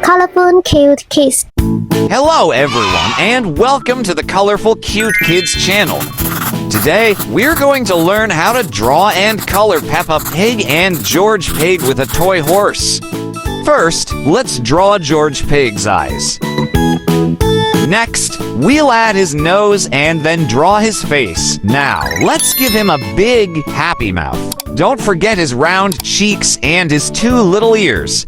Colorful Cute Kids. Hello everyone, and welcome to the Colorful Cute Kids channel. Today, we're going to learn how to draw and color Peppa Pig and George Pig with a toy horse. First, let's draw George Pig's eyes. Next, we'll add his nose and then draw his face. Now, let's give him a big, happy mouth. Don't forget his round cheeks and his two little ears.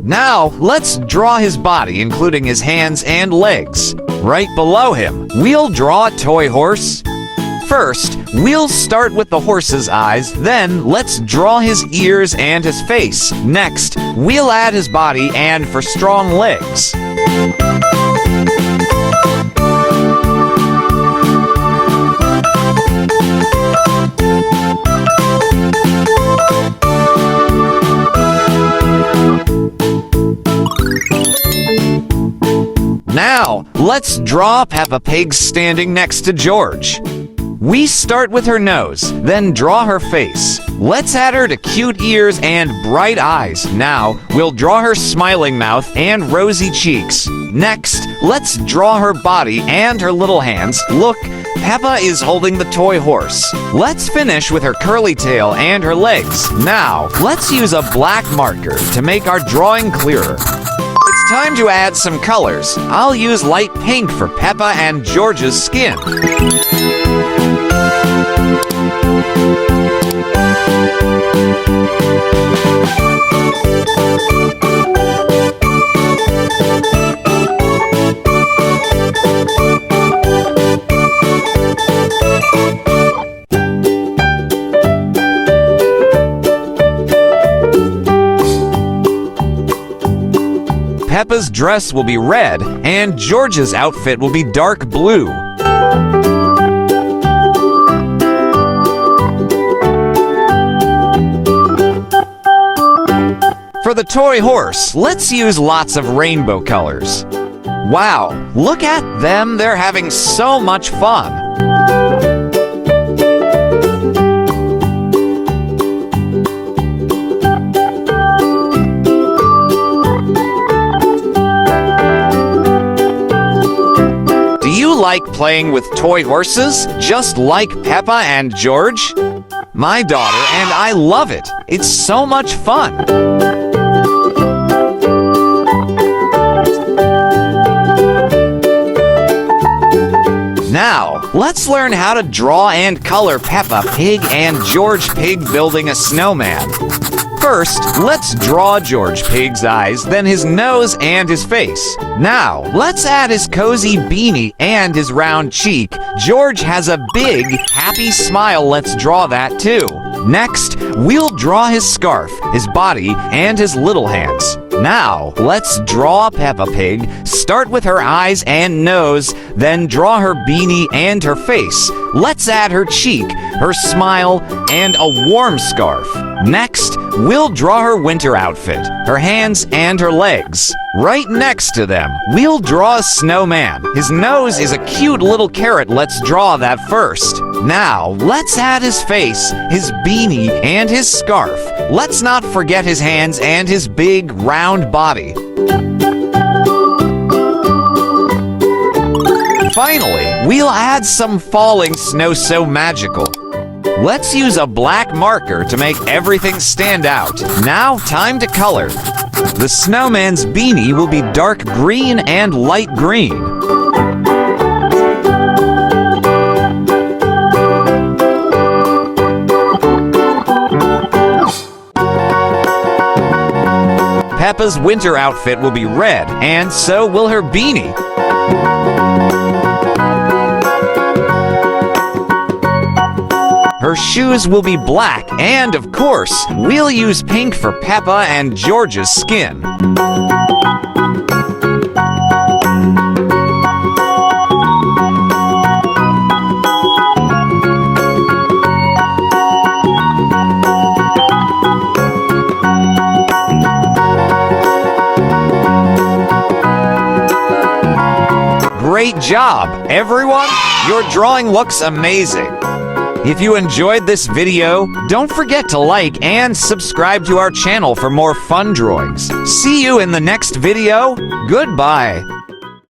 Now, let's draw his body, including his hands and legs. Right below him, we'll draw a toy horse. First, we'll start with the horse's eyes, then let's draw his ears and his face. Next, we'll add his body and for strong legs. Now, let's draw Peppa Pig standing next to George. We start with her nose, then draw her face. Let's add her to cute ears and bright eyes. Now, we'll draw her smiling mouth and rosy cheeks. Next, let's draw her body and her little hands. Look, Peppa is holding the toy horse. Let's finish with her curly tail and her legs. Now, let's use a black marker to make our drawing clearer. It's time to add some colors. I'll use light pink for Peppa and George's skin. Peppa's dress will be red, and George's outfit will be dark blue. For the toy horse, let's use lots of rainbow colors. Wow, look at them, they're having so much fun. Like playing with toy horses, just like Peppa and George? My daughter and I love it. It's so much fun. Now, let's learn how to draw and color Peppa Pig and George Pig building a snowman. First, let's draw George Pig's eyes, then his nose and his face. Now, let's add his cozy beanie and his round cheek. George has a big, happy smile. Let's draw that too. Next, we'll draw his scarf, his body, and his little hands. Now, let's draw Peppa Pig. Start with her eyes and nose, then draw her beanie and her face. Let's add her cheek, her smile, and a warm scarf. Next, we'll draw her winter outfit, her hands and her legs. Right next to them, we'll draw a snowman. His nose is a cute little carrot. Let's draw that first. Now, let's add his face, his beanie, and his scarf. Let's not forget his hands and his big, round body. Finally, we'll add some falling snow so magical. Let's use a black marker to make everything stand out. Now, time to color. The snowman's beanie will be dark green and light green. Peppa's winter outfit will be red, and so will her beanie. Her shoes will be black, and of course, we'll use pink for Peppa and George's skin. Great job, everyone! Your drawing looks amazing. If you enjoyed this video, don't forget to like and subscribe to our channel for more fun drawings. See you in the next video. Goodbye.